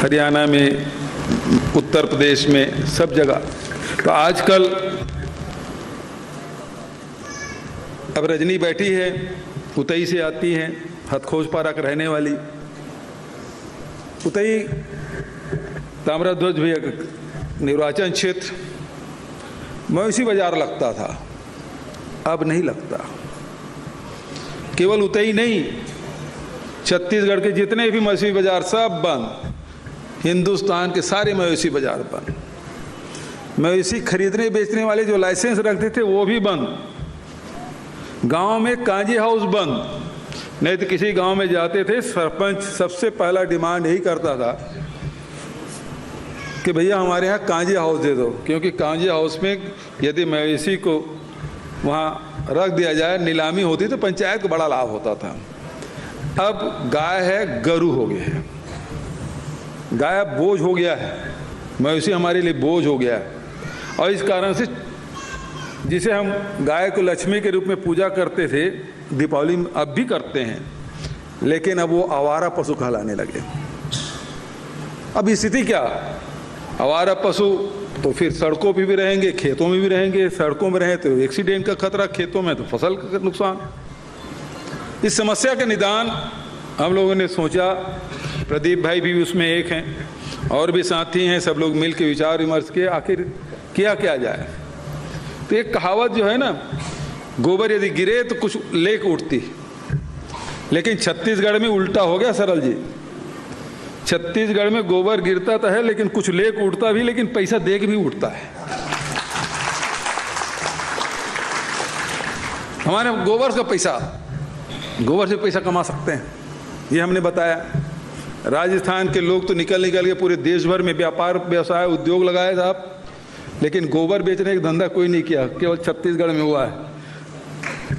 हरियाणा में, उत्तर प्रदेश में, सब जगह। तो आजकल अब रजनी बैठी है, उतई से आती हैं, हथखोज पारा का रहने वाली। उतई ताम्रध्वज भी निर्वाचन क्षेत्र मवेशी बाजार लगता था, अब नहीं लगता। केवल उतई नहीं, छत्तीसगढ़ के जितने भी मवेशी बाजार सब बंद, हिंदुस्तान के सारे मवेशी बाजार बंद। मवेशी खरीदने बेचने वाले जो लाइसेंस रखते थे वो भी बंद। गांव में कांजी हाउस बंद, नहीं तो किसी गांव में जाते थे, सरपंच सबसे पहला डिमांड यही करता था कि भैया हमारे यहाँ कांजी हाउस दे दो, क्योंकि कांजी हाउस में यदि मवेशी को वहाँ रख दिया जाए, नीलामी होती तो पंचायत को बड़ा लाभ होता था। अब गाय है, गरू हो गया है, गाय बोझ हो गया है, मवेशी हमारे लिए बोझ हो गया है। और इस कारण से जिसे हम गाय को लक्ष्मी के रूप में पूजा करते थे, दीपावली में अब भी करते हैं, लेकिन अब वो आवारा पशु कहलाने लगे। अब स्थिति क्या, आवारा पशु तो फिर सड़कों पे भी रहेंगे, खेतों में भी रहेंगे। सड़कों में रहे तो एक्सीडेंट का खतरा, खेतों में तो फसल का नुकसान। इस समस्या का निदान हम लोगों ने सोचा, प्रदीप भाई भी उसमें एक हैं और भी साथी हैं, सब लोग मिल के विचार विमर्श किए, आखिर किया क्या जाए। तो एक कहावत जो है ना, गोबर यदि गिरे तो कुछ लेक उठती, लेकिन छत्तीसगढ़ में उल्टा हो गया सरल जी। छत्तीसगढ़ में गोबर गिरता तो है, लेकिन कुछ लेक उठता भी, लेकिन पैसा दे के भी उठता है। हमारे गोबर का पैसा, गोबर से पैसा कमा सकते हैं, ये हमने बताया। राजस्थान के लोग तो निकल के पूरे देश भर में व्यापार व्यवसाय उद्योग लगाए साहब, लेकिन गोबर बेचने का धंधा कोई नहीं किया, केवल छत्तीसगढ़ में हुआ है।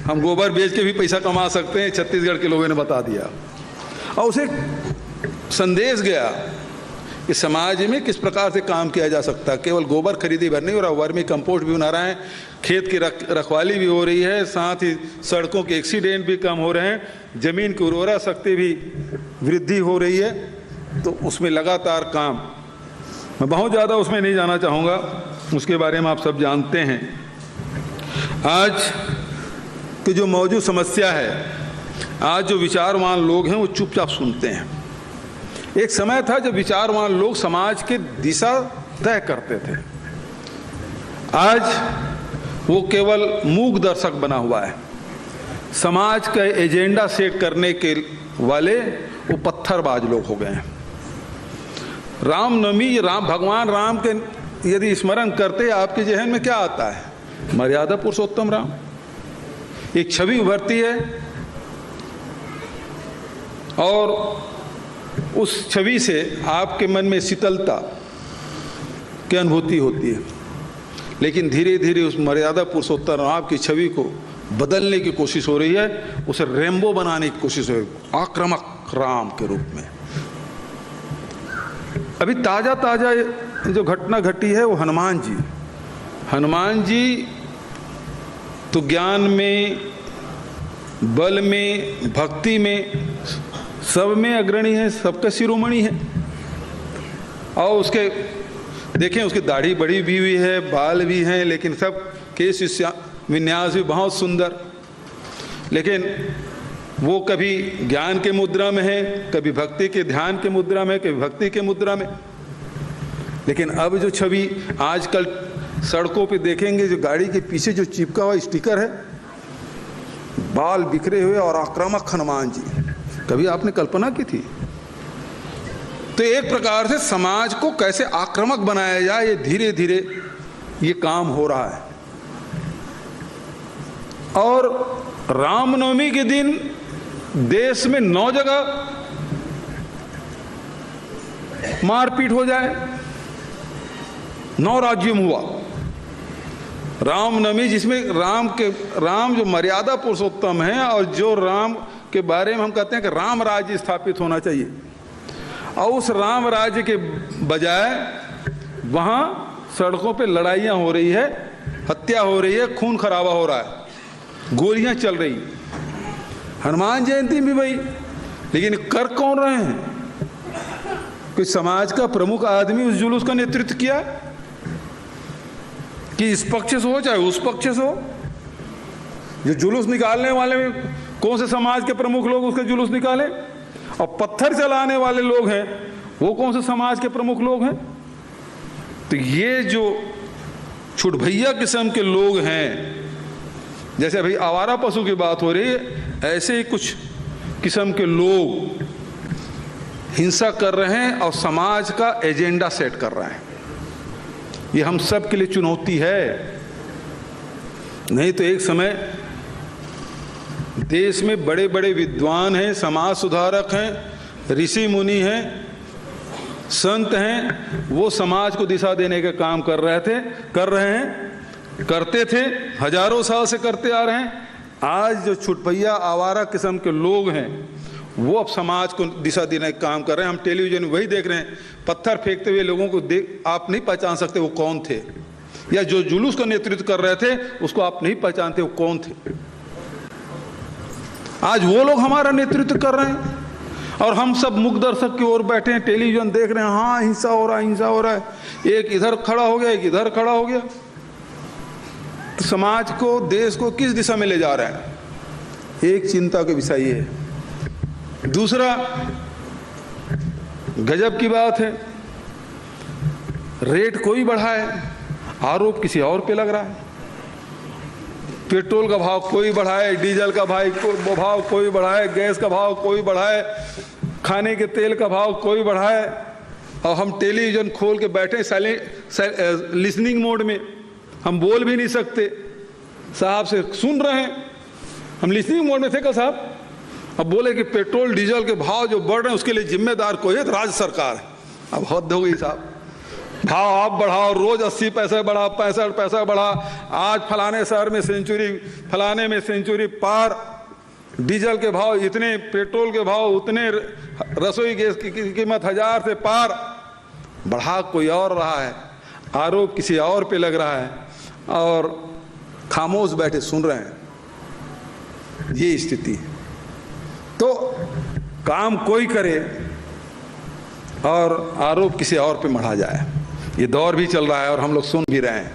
हम गोबर बेच के भी पैसा कमा सकते हैं, छत्तीसगढ़ के लोगों ने बता दिया। और उसे संदेश गया कि समाज में किस प्रकार से काम किया जा सकता है। केवल गोबर खरीदी भर नहीं हो रहा, वर्मी कंपोस्ट भी बना रहे हैं, खेत की रखवाली भी हो रही है, साथ ही सड़कों के एक्सीडेंट भी कम हो रहे हैं, जमीन की उर्वरा शक्ति भी वृद्धि हो रही है। तो उसमें लगातार काम, मैं बहुत ज़्यादा उसमें नहीं जाना चाहूँगा, उसके बारे में आप सब जानते हैं। आज की जो मौजूद समस्या है, आज जो विचारवान लोग हैं वो चुपचाप सुनते हैं। एक समय था जब विचारवान लोग समाज की दिशा तय करते थे, आज वो केवल मूक दर्शक बना हुआ है। समाज का एजेंडा सेट करने के वाले वो पत्थरबाज लोग हो गए हैं। रामनवमी, राम भगवान राम के यदि स्मरण करते, आपके जहन में क्या आता है? मर्यादा पुरुषोत्तम राम, एक छवि उभरती है और उस छवि से आपके मन में शीतलता की अनुभूति होती है। लेकिन धीरे धीरे उस मर्यादा पुरुषोत्तम राम की छवि को बदलने की कोशिश हो रही है, उसे रेम्बो बनाने की कोशिश हो रही है, आक्रामक राम के रूप में। अभी ताजा ताजा जो घटना घटी है वो हनुमान जी। हनुमान जी तो ज्ञान में, बल में, भक्ति में, सब में अग्रणी है, सबका शिरोमणि है। और उसके देखें, उसकी दाढ़ी बड़ी भी हुई है, बाल भी हैं, लेकिन सब केश विन्यास भी बहुत सुंदर। लेकिन वो कभी ज्ञान के मुद्रा में है, कभी भक्ति के ध्यान के मुद्रा में, कभी भक्ति के मुद्रा में। लेकिन अब जो छवि आजकल सड़कों पे देखेंगे, जो गाड़ी के पीछे जो चिपका हुआ स्टिकर है, बाल बिखरे हुए और आक्रामक हनुमान जी, कभी आपने कल्पना की थी? तो एक प्रकार से समाज को कैसे आक्रामक बनाया जाए, ये धीरे धीरे ये काम हो रहा है। और रामनवमी के दिन देश में 9 जगह मारपीट हो जाए, 9 राज्यों में हुआ रामनवमी, जिसमें राम जो मर्यादा पुरुषोत्तम है और जो राम के बारे में हम कहते हैं कि राम राज्य स्थापित होना चाहिए, और उस राम राज्य के बजाय वहाँ सड़कों पे लड़ाइयाँ हो रही है, हत्या हो रही है, खून खराबा हो रहा है, गोलियाँ चल रही। हनुमान जयंती भी भाई, लेकिन कर कौन रहे हैं? कोई समाज का प्रमुख आदमी उस जुलूस का नेतृत्व किया कि इस पक्ष से हो चाहे उस पक्ष से हो? जो जुलूस निकालने वाले में कौन से समाज के प्रमुख लोग उसके जुलूस निकाले? और पत्थर चलाने वाले लोग हैं वो कौन से समाज के प्रमुख लोग हैं? तो ये जो छुटभैया किस्म के लोग हैं, जैसे अभी आवारा पशु की बात हो रही है, ऐसे ही कुछ किस्म के लोग हिंसा कर रहे हैं और समाज का एजेंडा सेट कर रहे हैं। ये हम सब के लिए चुनौती है। नहीं तो एक समय देश में बड़े बड़े विद्वान हैं, समाज सुधारक हैं, ऋषि मुनि हैं, संत हैं, वो समाज को दिशा देने का काम कर रहे हैं, करते थे, हजारों साल से करते आ रहे हैं। आज जो छुटभैया आवारा किस्म के लोग हैं वो अब समाज को दिशा देने का काम कर रहे हैं। हम टेलीविजन में वही देख रहे हैं, पत्थर फेंकते हुए लोगों को आप नहीं पहचान सकते वो कौन थे, या जो जुलूस का नेतृत्व कर रहे थे उसको आप नहीं पहचानते वो कौन थे। आज वो लोग हमारा नेतृत्व कर रहे हैं और हम सब मुख दर्शक की ओर बैठे हैं, टेलीविजन देख रहे हैं, हाँ हिंसा हो रहा है, हिंसा हो रहा है, एक इधर खड़ा हो गया, एक इधर खड़ा हो गया। तो समाज को, देश को किस दिशा में ले जा रहा है? एक चिंता का विषय ये है। दूसरा, गजब की बात है, रेट कोई बढ़ाए, आरोप किसी और पे लग रहा है। पेट्रोल का भाव कोई बढ़ाए, डीजल का भाव कोई बढ़ाए, गैस का भाव कोई बढ़ाए, खाने के तेल का भाव कोई बढ़ाए, और हम टेलीविजन खोल के बैठे साइलेंट लिसनिंग मोड में, हम बोल भी नहीं सकते, साहब से सुन रहे हैं। हम लिसनिंग मोड में थे कल साहब, अब बोले कि पेट्रोल डीजल के भाव जो बढ़ रहे हैं उसके लिए जिम्मेदार कोई है? तो राज्य सरकार है। अब हद हो गई साहब, भाव आप बढ़ाओ, रोज 80 पैसे बढ़ा, 65 पैसा बढ़ा, आज फलाने शहर में सेंचुरी, फलाने में सेंचुरी पार, डीजल के भाव इतने, पेट्रोल के भाव उतने, रसोई गैस की कीमत 1000 से पार, बढ़ा कोई और रहा है, आरोप किसी और पे लग रहा है, और खामोश बैठे सुन रहे हैं। ये स्थिति है। तो काम कोई करे और आरोप किसी और पे मढ़ा जाए, ये दौर भी चल रहा है और हम लोग सुन भी रहे हैं।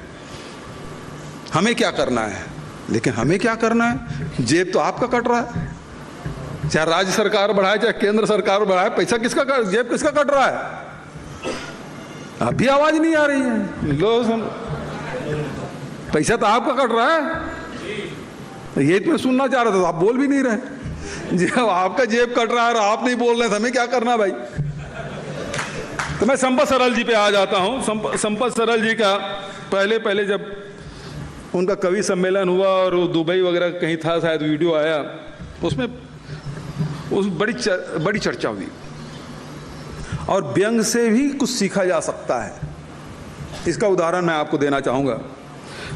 हमें क्या करना है? लेकिन हमें क्या करना है? जेब तो आपका कट रहा है, चाहे राज्य सरकार बढ़ाए चाहे केंद्र सरकार बढ़ाए, पैसा किसका जेब किसका कट रहा है? अभी आवाज नहीं आ रही है, लोग पैसा तो आपका कट रहा है। ये तो मैं सुनना चाह रहा था, तो आप बोल भी नहीं रहे। जब आपका जेब कट रहा है और आप नहीं बोल रहे, हमें क्या करना भाई? तो मैं संपत सरल जी पे आ जाता हूं। संपत सरल जी का पहले जब उनका कवि सम्मेलन हुआ और दुबई वगैरह कहीं था, शायद वीडियो आया, उसमें बड़ी चर्चा हुई, और व्यंग से भी कुछ सीखा जा सकता है। इसका उदाहरण मैं आपको देना चाहूंगा।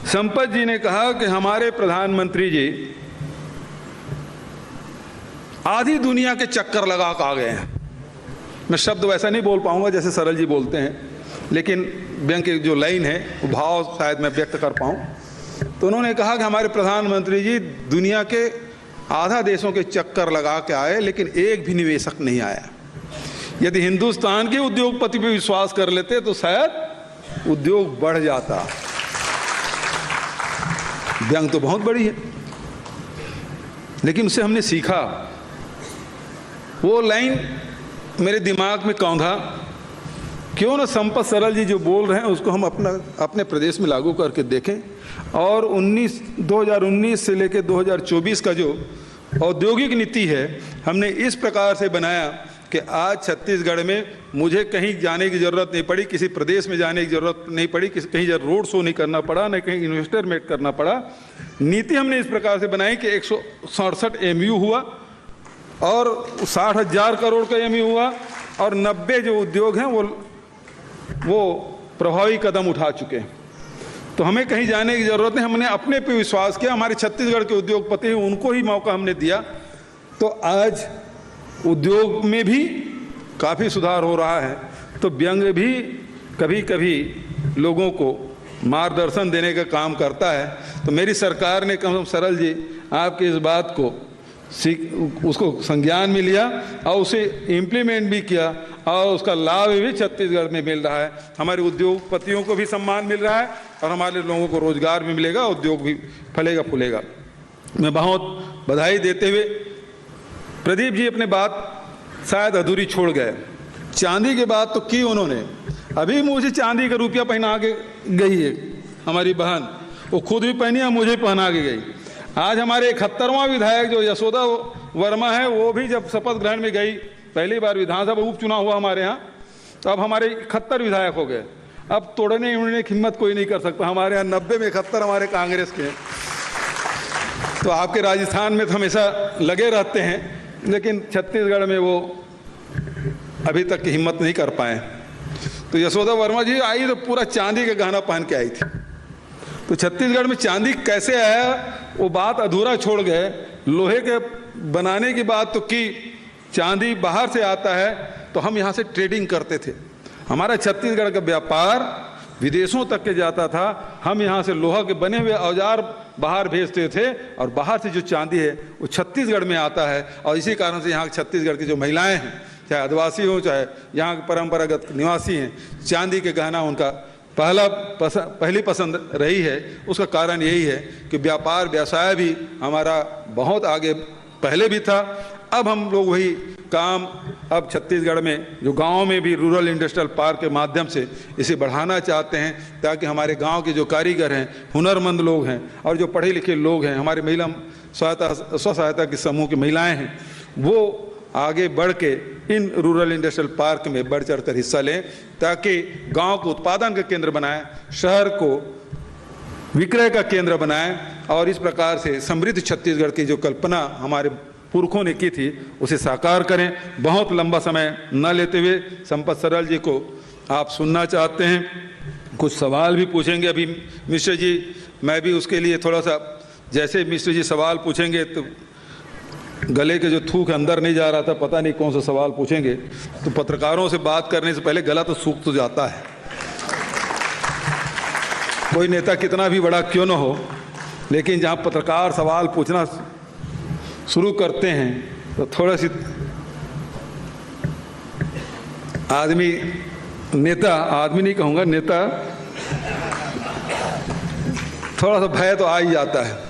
संपत जी ने कहा कि हमारे प्रधानमंत्री जी आधी दुनिया के चक्कर लगा के आ गए हैं। मैं शब्द वैसा नहीं बोल पाऊंगा जैसे सरल जी बोलते हैं, लेकिन व्यंग की जो लाइन है वो भाव शायद मैं व्यक्त कर पाऊं। तो उन्होंने कहा कि हमारे प्रधानमंत्री जी दुनिया के आधा देशों के चक्कर लगा के आए, लेकिन एक भी निवेशक नहीं आया। यदि हिंदुस्तान के उद्योगपति पे विश्वास कर लेते तो शायद उद्योग बढ़ जाता। व्यंग तो बहुत बड़ी है, लेकिन उससे हमने सीखा। वो लाइन मेरे दिमाग में कौंधा, क्यों ना संपत सरल जी जो बोल रहे हैं उसको हम अपने प्रदेश में लागू करके देखें। और 2019 से लेकर 2024 का जो औद्योगिक नीति है, हमने इस प्रकार से बनाया कि आज छत्तीसगढ़ में मुझे कहीं जाने की ज़रूरत नहीं पड़ी, किसी प्रदेश में जाने की ज़रूरत नहीं पड़ी, कहीं रोड शो नहीं करना पड़ा, न कहीं इन्वेस्टर मीट करना पड़ा। नीति हमने इस प्रकार से बनाई कि 167 MU हुआ और 60,000 करोड़ का MU हुआ, और 90 जो उद्योग हैं वो प्रभावी कदम उठा चुके हैं। तो हमें कहीं जाने की ज़रूरत नहीं, हमने अपने पे विश्वास किया। हमारे छत्तीसगढ़ के उद्योगपति हैं, उनको ही मौका हमने दिया। तो आज उद्योग में भी काफ़ी सुधार हो रहा है। तो व्यंग भी कभी कभी लोगों को मार्गदर्शन देने का काम करता है। तो मेरी सरकार ने कम सरल जी आपकी इस बात को उसको संज्ञान में लिया और उसे इम्प्लीमेंट भी किया, और उसका लाभ भी छत्तीसगढ़ में मिल रहा है। हमारे उद्योगपतियों को भी सम्मान मिल रहा है और हमारे लोगों को रोजगार भी मिलेगा, उद्योग भी फलेगा फूलेगा। मैं बहुत बधाई देते हुए, प्रदीप जी अपने बात शायद अधूरी छोड़ गए। चांदी की बात तो की उन्होंने, अभी मुझे चांदी का रुपया पहना के गई है हमारी बहन, वो खुद भी पहनी और मुझे पहना के गई। आज हमारे 71वां विधायक जो यशोदा वर्मा है, वो भी जब शपथ ग्रहण में गई, पहली बार विधानसभा उपचुनाव हुआ हमारे यहाँ, तो अब हमारे 71 विधायक हो गए। अब तोड़ने उड़ने की हिम्मत कोई नहीं कर सकता। हमारे यहाँ 90 में 71 हमारे कांग्रेस के हैं। तो आपके राजस्थान में तो हमेशा लगे रहते हैं, लेकिन छत्तीसगढ़ में वो अभी तक की हिम्मत नहीं कर पाए। तो यशोदा वर्मा जी आई तो पूरा चांदी का गहना पहन के आई थी। तो छत्तीसगढ़ में चांदी कैसे आया वो बात अधूरा छोड़ गए। लोहे के बनाने की बात तो की, चांदी बाहर से आता है तो हम यहाँ से ट्रेडिंग करते थे। हमारा छत्तीसगढ़ का व्यापार विदेशों तक के जाता था। हम यहाँ से लोहा के बने हुए औजार बाहर भेजते थे और बाहर से जो चांदी है वो छत्तीसगढ़ में आता है। और इसी कारण से यहाँ छत्तीसगढ़ की जो महिलाएं हैं, चाहे आदिवासी हो चाहे यहाँ के परंपरागत निवासी हैं, चांदी के गहना उनका पहली पसंद रही है। उसका कारण यही है कि व्यापार व्यवसाय भी हमारा बहुत आगे पहले भी था। अब हम लोग वही काम अब छत्तीसगढ़ में जो गाँव में भी रूरल इंडस्ट्रियल पार्क के माध्यम से इसे बढ़ाना चाहते हैं, ताकि हमारे गांव के जो कारीगर हैं, हुनरमंद लोग हैं और जो पढ़े लिखे लोग हैं, हमारे महिला स्व सहायता के समूह की महिलाएं हैं, वो आगे बढ़ के इन रूरल इंडस्ट्रियल पार्क में बढ़ चढ़ कर हिस्सा लें, ताकि गांव को उत्पादन का केंद्र बनाएं, शहर को विक्रय का केंद्र बनाएं और इस प्रकार से समृद्ध छत्तीसगढ़ की जो कल्पना हमारे पुरखों ने की थी उसे साकार करें। बहुत लंबा समय न लेते हुए संपत सरल जी को आप सुनना चाहते हैं, कुछ सवाल भी पूछेंगे अभी मिश्र जी। मैं भी उसके लिए थोड़ा सा, जैसे मिश्र जी सवाल पूछेंगे तो गले के जो थूक अंदर नहीं जा रहा था, पता नहीं कौन सा सवाल पूछेंगे। तो पत्रकारों से बात करने से पहले गला तो सूख तो जाता है। कोई नेता कितना भी बड़ा क्यों न हो, लेकिन जहाँ पत्रकार सवाल पूछना शुरू करते हैं तो थोड़ा सी आदमी नहीं कहूँगा, नेता थोड़ा सा भय तो आ ही जाता है।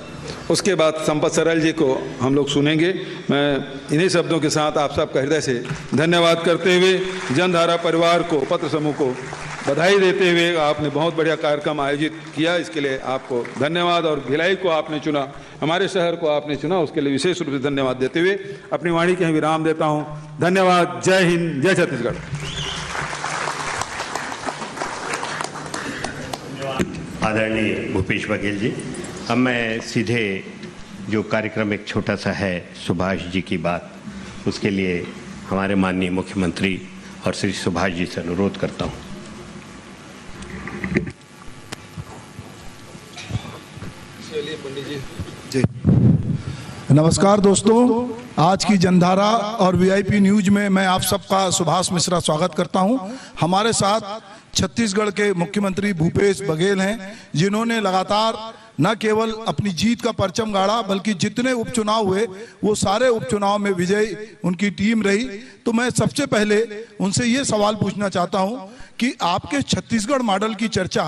उसके बाद संपत सरल जी को हम लोग सुनेंगे। मैं इन्हीं शब्दों के साथ आप सबका हृदय से धन्यवाद करते हुए जनधारा परिवार को, पत्र समूह को बधाई देते हुए, आपने बहुत बढ़िया कार्यक्रम आयोजित किया, इसके लिए आपको धन्यवाद। और भिलाई को आपने चुना, हमारे शहर को आपने चुना, उसके लिए विशेष रूप से धन्यवाद देते हुए अपनी वाणी के विराम देता हूँ। धन्यवाद। जय हिंद, जय छत्तीसगढ़। आदरणीय भूपेश बघेल जी, अब मैं सीधे जो कार्यक्रम एक छोटा सा है सुभाष जी की बात, उसके लिए हमारे माननीय मुख्यमंत्री और श्री सुभाष जी से अनुरोध करता हूँ। जी नमस्कार दोस्तों, आज की जनधारा और वीआईपी न्यूज में मैं आप सबका सुभाष मिश्रा स्वागत करता हूं। हमारे साथ छत्तीसगढ़ के मुख्यमंत्री भूपेश बघेल हैं, जिन्होंने लगातार न केवल अपनी जीत का परचम गाड़ा, बल्कि जितने उपचुनाव हुए वो सारे उपचुनाव में विजयी उनकी टीम रही। तो मैं सबसे पहले उनसे ये सवाल पूछना चाहता हूं कि आपके छत्तीसगढ़ मॉडल की चर्चा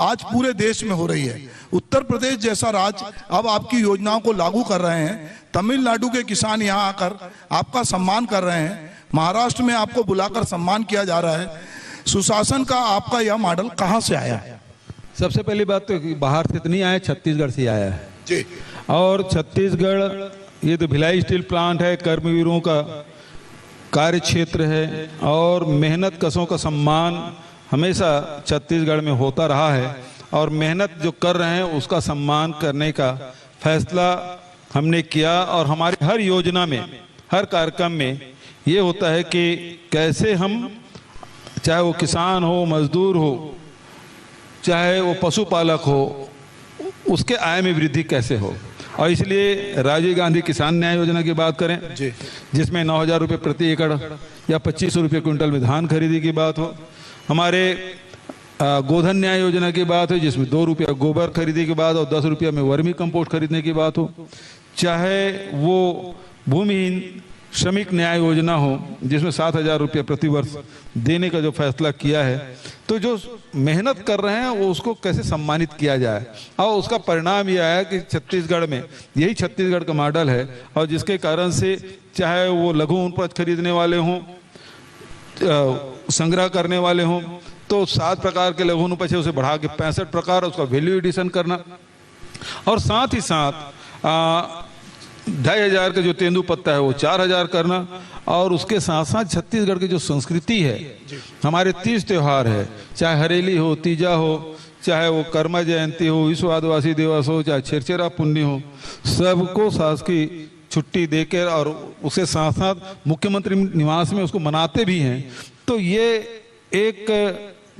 आज पूरे देश में हो रही है। उत्तर प्रदेश जैसा राज्य अब आपकी योजनाओं को लागू कर रहे हैं, तमिलनाडु के किसान यहाँ आकर आपका सम्मान कर रहे हैं, महाराष्ट्र में आपको बुलाकर सम्मान किया जा रहा है। सुशासन का आपका यह मॉडल कहाँ से आया है? सबसे पहली बात तो बाहर से तो नहीं आया, छत्तीसगढ़ से आया है जी। और छत्तीसगढ़ ये तो भिलाई स्टील प्लांट है, कर्मवीरों का कार्य क्षेत्र है और मेहनत कशों का सम्मान हमेशा छत्तीसगढ़ में होता रहा है। और मेहनत जो कर रहे हैं उसका सम्मान करने का फैसला हमने किया। और हमारी हर योजना में, हर कार्यक्रम में ये होता है कि कैसे हम, चाहे वो किसान हो, मजदूर हो, चाहे वो पशुपालक हो, उसके आय में वृद्धि कैसे हो। और इसलिए राजीव गांधी किसान न्याय योजना की बात करें जी, जिसमें 9,000 रुपये प्रति एकड़ या 2500 रुपये क्विंटल में धान खरीदी की बात हो, हमारे गोधन न्याय योजना की बात हो जिसमें 2 रुपया गोबर खरीदी की बात और 10 रुपया में वर्मी कंपोस्ट खरीदने की बात हो, चाहे वो भूमिहीन श्रमिक न्याय योजना हो, जिसमें 7,000 रुपये प्रतिवर्ष देने का जो फैसला किया है, तो जो मेहनत कर रहे हैं वो उसको कैसे सम्मानित किया जाए। और उसका परिणाम यह है कि छत्तीसगढ़ में यही छत्तीसगढ़ का मॉडल है, और जिसके कारण से चाहे वो लघु उपज खरीदने वाले हों, संग्रह करने वाले हों, तो 7 प्रकार के लघु उपज है उसे बढ़ा के 65 प्रकार, उसका वैल्यू एडिशन करना, और साथ ही साथ 2,500 का जो तेंदुपत्ता है वो 4,000 करना। और उसके साथ साथ छत्तीसगढ़ की जो संस्कृति है, हमारे 30 त्यौहार है, चाहे हरेली हो, तीजा हो, चाहे वो कर्मा जयंती हो, विश्व आदिवासी दिवस हो, चाहे छेरछेरा पुण्य हो, सबको शासकीय छुट्टी देकर और उसके साथ साथ मुख्यमंत्री निवास में उसको मनाते भी हैं। तो ये एक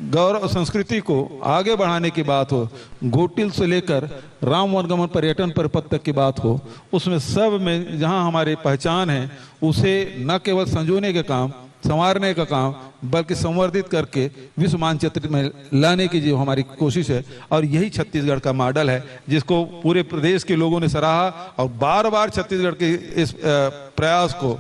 गौरव संस्कृति को आगे बढ़ाने की बात हो, घोटिल से लेकर राम वनगमन पर्यटन परिपथ तक की बात हो, उसमें सब में जहां हमारी पहचान है उसे न केवल संजोने का काम, संवारने का काम, बल्कि संवर्धित करके विश्व मानचित्र में लाने की जो हमारी कोशिश है, और यही छत्तीसगढ़ का मॉडल है जिसको पूरे प्रदेश के लोगों ने सराहा, और बार बार छत्तीसगढ़ के इस प्रयास को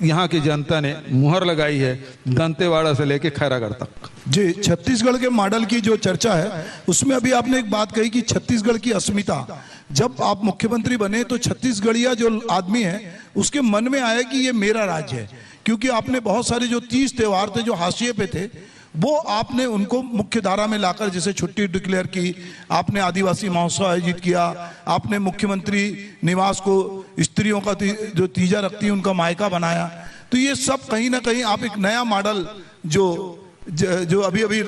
यहाँ की जनता ने मुहर लगाई है, दंतेवाड़ा से लेकर खैरागढ़ तक। जी, छत्तीसगढ़ के मॉडल की जो चर्चा है उसमें अभी आपने एक बात कही कि छत्तीसगढ़ की अस्मिता, जब आप मुख्यमंत्री बने तो छत्तीसगढ़िया जो आदमी है उसके मन में आया कि ये मेरा राज्य है, क्योंकि आपने बहुत सारे जो 30 त्यौहार थे जो हाशिए पे थे वो आपने उनको मुख्य धारा में लाकर, जैसे छुट्टी डिक्लेयर की, आपने आदिवासी महोत्सव आयोजित किया, आपने मुख्यमंत्री निवास को स्त्रियों का जो तीजा रखती है उनका मायका बनाया। तो ये सब कहीं ना कहीं आप एक नया मॉडल जो अभी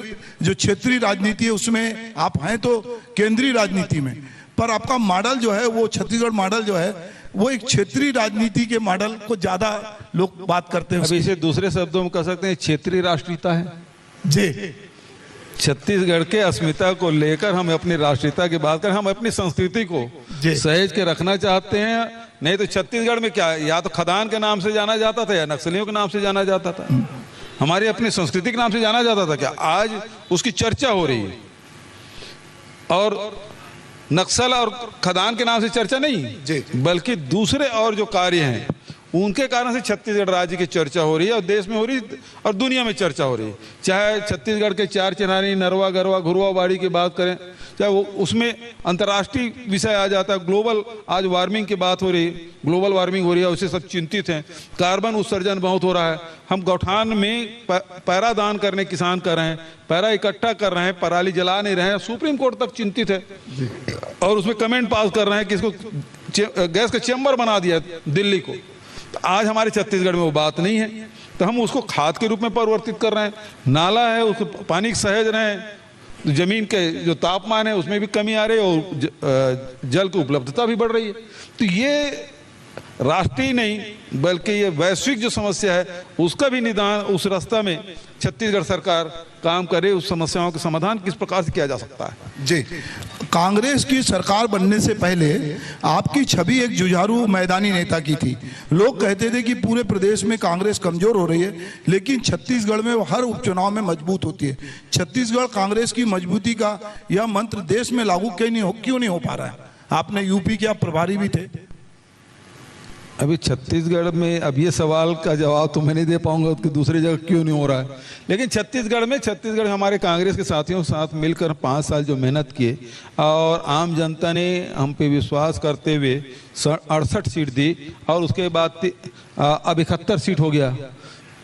जो क्षेत्रीय राजनीति है उसमें आप हैं तो केंद्रीय राजनीति में, पर आपका मॉडल जो है वो छत्तीसगढ़ मॉडल जो है वो एक क्षेत्रीय राजनीति के मॉडल को ज्यादा लोग बात करते हैं। अभी इसे दूसरे शब्दों में कह सकते हैं क्षेत्रीय राष्ट्रीयता है जी। छत्तीसगढ़ के अस्मिता को लेकर हम अपनी राष्ट्रीयता की बात करें, हम अपनी संस्कृति को सहेज के रखना चाहते हैं। नहीं तो छत्तीसगढ़ में क्या, या तो खदान के नाम से जाना जाता था या नक्सलियों के नाम से जाना जाता था, हमारी अपनी संस्कृति के नाम से जाना जाता था। क्या आज उसकी चर्चा हो रही है, और नक्सल और खदान के नाम से चर्चा नहीं, बल्कि दूसरे और जो कार्य हैं उनके कारण से छत्तीसगढ़ राज्य की चर्चा हो रही है, और देश में हो रही है और दुनिया में चर्चा हो रही है। चाहे छत्तीसगढ़ के 4 चिन्हारी, नरवा, गरवा, घुरवा बाड़ी की बात करें, चाहे वो उसमें अंतर्राष्ट्रीय विषय आ जाता है, ग्लोबल आज वार्मिंग की बात हो रही है, ग्लोबल वार्मिंग हो रही है, उससे सब चिंतित हैं। कार्बन उत्सर्जन बहुत हो रहा है, हम गौठान में पैरा दान करने किसान कर रहे हैं, पैरा इकट्ठा कर रहे हैं, पराली जला नहीं रहे हैं, सुप्रीम कोर्ट तक चिंतित है, और उसमें कमेंट पास कर रहे हैं कि इसको गैस का चैम्बर बना दिया दिल्ली को। तो आज हमारे छत्तीसगढ़ में वो बात नहीं है, तो हम उसको खाद के रूप में परिवर्तित कर रहे हैं। नाला है उसको पानी सहेज रहे हैं, जमीन के जो तापमान है उसमें भी कमी आ रही है, और जल की उपलब्धता भी बढ़ रही है। तो ये राष्ट्रीय नहीं बल्कि ये वैश्विक जो समस्या है उसका भी निदान, उस रास्ता में छत्तीसगढ़ सरकार काम करे, उस समस्याओं का समाधान किस प्रकार से किया जा सकता है। जी, कांग्रेस की सरकार बनने से पहले आपकी छवि एक जुझारू मैदानी नेता की थी। लोग कहते थे कि पूरे प्रदेश में कांग्रेस कमजोर हो रही है, लेकिन छत्तीसगढ़ में वो हर उपचुनाव में मजबूत होती है। छत्तीसगढ़ कांग्रेस की मजबूती का यह मंत्र देश में लागू क्यों नहीं हो पा रहा है? आपने यूपी के आप प्रभारी भी थे। अभी छत्तीसगढ़ में, अब ये सवाल का जवाब तो मैं नहीं दे पाऊंगा कि दूसरी जगह क्यों नहीं हो रहा है, लेकिन छत्तीसगढ़ हमारे कांग्रेस के साथियों के साथ मिलकर 5 साल जो मेहनत किए, और आम जनता ने हम पे विश्वास करते हुए 68 सीट दी, और उसके बाद अब 71 सीट हो गया।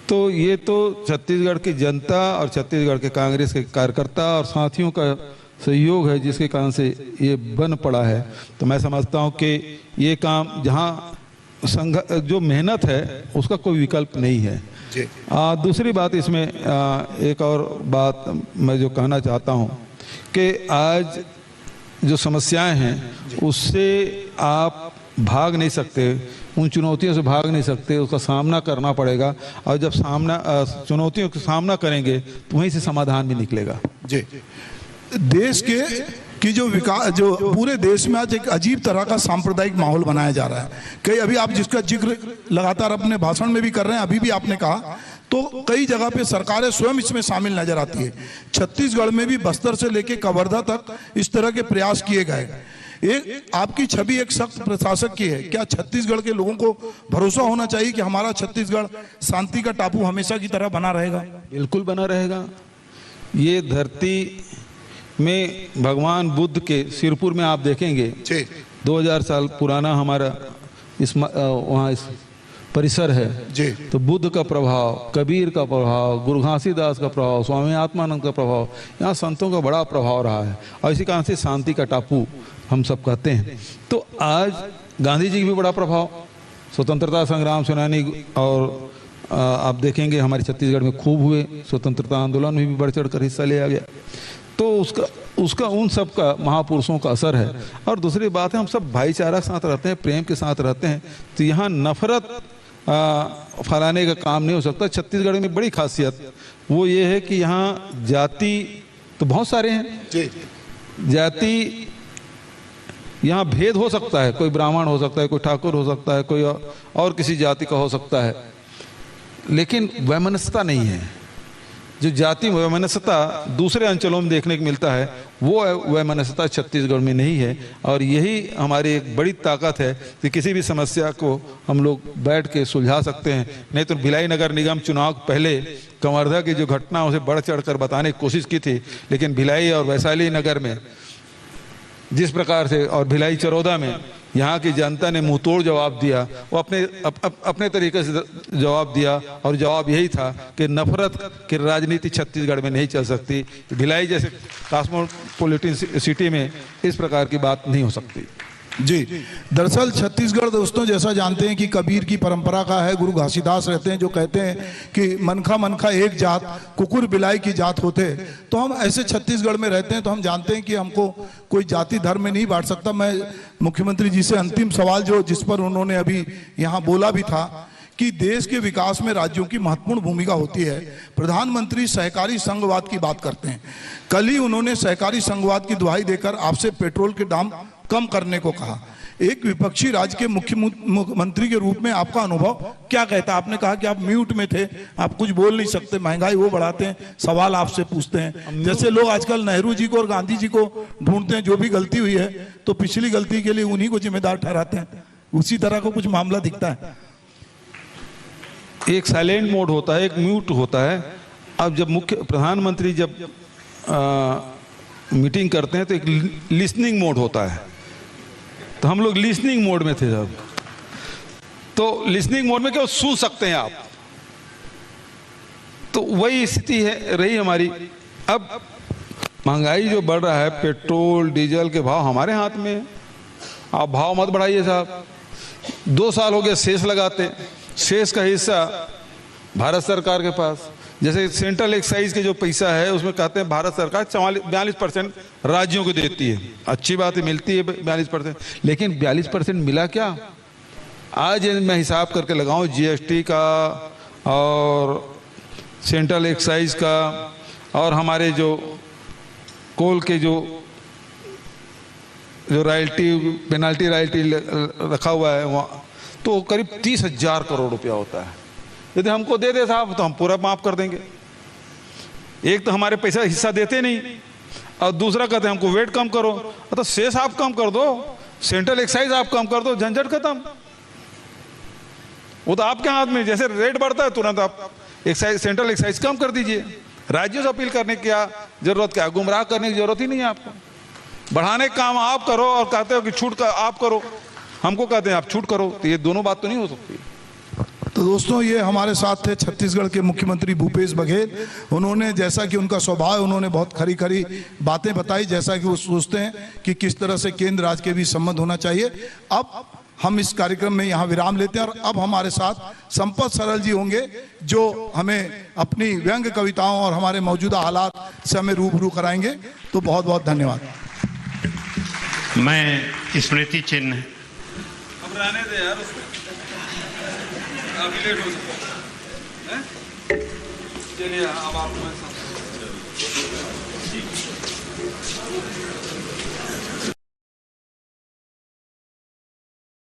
तो ये तो छत्तीसगढ़ की जनता और छत्तीसगढ़ के कांग्रेस के कार्यकर्ता और साथियों का सहयोग है जिसके कारण से ये बन पड़ा है। तो मैं समझता हूँ कि ये काम जहाँ जो मेहनत है उसका कोई विकल्प नहीं है। दूसरी बात इसमें एक और बात मैं जो कहना चाहता हूँ कि आज जो समस्याएं हैं उससे आप भाग नहीं सकते, उन चुनौतियों से भाग नहीं सकते, उसका सामना करना पड़ेगा, और जब चुनौतियों का सामना करेंगे तो वहीं से समाधान भी निकलेगा। जी, देश की जो विकास, जो पूरे देश में आज एक अजीब तरह का सांप्रदायिक माहौल बनाया जा रहा है। कई अभी आप जिसका जिक्र लगातार अपने भाषण में भी कर रहे हैं, अभी भी आपने कहा, तो कई जगह पे सरकारें स्वयं इसमें शामिल नजर आती है। छत्तीसगढ़ में भी बस्तर से लेकर कवर्धा तक इस तरह के प्रयास किए गए। एक आपकी छवि एक सख्त प्रशासक की है, क्या छत्तीसगढ़ के लोगों को भरोसा होना चाहिए कि हमारा छत्तीसगढ़ शांति का टापू हमेशा की तरह बना रहेगा? बिल्कुल बना रहेगा। ये धरती में भगवान बुद्ध के सिरपुर में आप देखेंगे 2000 साल पुराना हमारा वहाँ इस परिसर है जी। तो बुद्ध का प्रभाव, कबीर का प्रभाव, गुरु घासीदास का प्रभाव, स्वामी आत्मानंद का प्रभाव, यहाँ संतों का बड़ा प्रभाव रहा है और इसी कारण से शांति का टापू हम सब कहते हैं। तो आज गांधी जी की भी बड़ा प्रभाव, स्वतंत्रता संग्राम सेनानी, और आप देखेंगे हमारे छत्तीसगढ़ में खूब हुए, स्वतंत्रता आंदोलन में भी बढ़ चढ़ कर हिस्सा लिया गया। तो उसका उन सब का महापुरुषों का असर है। और दूसरी बात है, हम सब भाईचारा के साथ रहते हैं, प्रेम के साथ रहते हैं, तो यहाँ नफरत फैलाने का काम नहीं हो सकता। छत्तीसगढ़ में बड़ी खासियत वो ये है कि यहाँ जाति तो बहुत सारे हैं, जाति यहाँ भेद हो सकता है, कोई ब्राह्मण हो सकता है, कोई ठाकुर हो सकता है, कोई और किसी जाति का हो सकता है, लेकिन वैमनस्यता नहीं है। जो जाति वैमनस्यता दूसरे अंचलों में देखने को मिलता है, वो वैमनस्यता छत्तीसगढ़ में नहीं है। और यही हमारी एक बड़ी ताकत है कि किसी भी समस्या को हम लोग बैठ के सुलझा सकते हैं। नहीं तो भिलाई नगर निगम चुनाव पहले कवर्धा की जो घटना उसे बढ़ चढ़ कर बताने की कोशिश की थी, लेकिन भिलाई और वैशाली नगर में जिस प्रकार से और भिलाई चरौदा में यहाँ की जनता ने मुंहतोड़ जवाब दिया, वो अपने तरीके से जवाब दिया, और जवाब यही था कि नफरत की राजनीति छत्तीसगढ़ में नहीं चल सकती। भिलाई जैसे कॉस्मोपॉलिटन सिटी में इस प्रकार की बात नहीं हो सकती। जी, दरअसल छत्तीसगढ़ दोस्तों जैसा जानते हैं कि कबीर की परंपरा का है। गुरु घासीदास रहते हैं जो कहते हैं कि मनखा मनखा एक जात, कुकुर बिलाई की जात होते। तो हम ऐसे छत्तीसगढ़ में रहते हैं तो हम जानते हैं कि हमको कोई जाति धर्म में नहीं बांट सकता। मैं मुख्यमंत्री जी से अंतिम सवाल जो जिस पर उन्होंने अभी यहाँ बोला भी था कि देश के विकास में राज्यों की महत्वपूर्ण भूमिका होती है। प्रधानमंत्री सहकारी संघवाद की बात करते हैं। कल ही उन्होंने सहकारी संघवाद की दुहाई देकर आपसे पेट्रोल के दाम कम करने को कहा। एक विपक्षी राज्य के मुख्यमंत्री के रूप में आपका अनुभव क्या कहता है? आपने कहा कि आप म्यूट में थे, आप कुछ बोल नहीं सकते, महंगाई वो बढ़ाते हैं, सवाल आपसे पूछते हैं। जैसे लोग आजकल नेहरू जी को और गांधी जी को ढूंढते हैं, जो भी गलती हुई है तो पिछली गलती के लिए उन्हीं को जिम्मेदार ठहराते हैं। उसी तरह का कुछ मामला दिखता है। एक साइलेंट मोड होता है, एक म्यूट होता है। अब जब प्रधानमंत्री जब मीटिंग करते हैं तो एक लिसनिंग मोड होता है, तो हम लोग लिसनिंग मोड में थे जब। तो लिसनिंग मोड में क्या सुन सकते हैं आप, तो वही स्थिति है रही हमारी। अब महंगाई जो बढ़ रहा है, पेट्रोल डीजल के भाव हमारे हाथ में है। आप भाव मत बढ़ाइए साहब। 2 साल हो गए शेष लगाते, शेष का हिस्सा भारत सरकार के पास। जैसे सेंट्रल एक्साइज के जो पैसा है उसमें कहते हैं भारत सरकार 42% राज्यों को देती है। अच्छी बात है, मिलती है 42%, लेकिन 42% मिला क्या? आज मैं हिसाब करके लगाऊं जीएसटी का और सेंट्रल एक्साइज का और हमारे जो कोल के जो रॉयल्टी पेनाल्टी रॉयल्टी रखा हुआ है वहाँ, तो करीब 30,000 करोड़ रुपया होता है। यदि हमको दे दे साहब तो हम पूरा माफ कर देंगे। एक तो हमारे पैसा हिस्सा देते नहीं, और दूसरा कहते हैं हमको वेट कम करो, तो शेष आप कम कर दो, सेंट्रल एक्साइज आप कम कर दो, झंझट खत्म। वो तो आपके हाथ में, जैसे रेट बढ़ता है तुरंत आप एक्साइज सेंट्रल एक्साइज कम कर दीजिए। राज्यों से अपील करने की क्या जरूरत, क्या गुमराह करने की जरूरत ही नहीं है आपको। बढ़ाने का काम आप करो और कहते हो कि छूट का आप करो, हमको कहते हैं आप छूट करो, तो ये दोनों बात तो नहीं हो सकती। तो दोस्तों ये हमारे साथ थे छत्तीसगढ़ के मुख्यमंत्री भूपेश बघेल। उन्होंने जैसा कि उनका स्वभाव, उन्होंने बहुत खरी खरी बातें बताई, जैसा कि वो सोचते हैं कि किस तरह से केंद्र राज्य के बीच संबंध होना चाहिए। अब हम इस कार्यक्रम में यहाँ विराम लेते हैं और अब हमारे साथ संपत सरल जी होंगे जो हमें अपनी व्यंग्य कविताओं और हमारे मौजूदा हालात से हमें रूबरू कराएंगे। तो बहुत बहुत धन्यवाद। मैं स्मृति चिन्ह अब रहने दे यार, अभी लेट हो सकता है। चलिए अब आप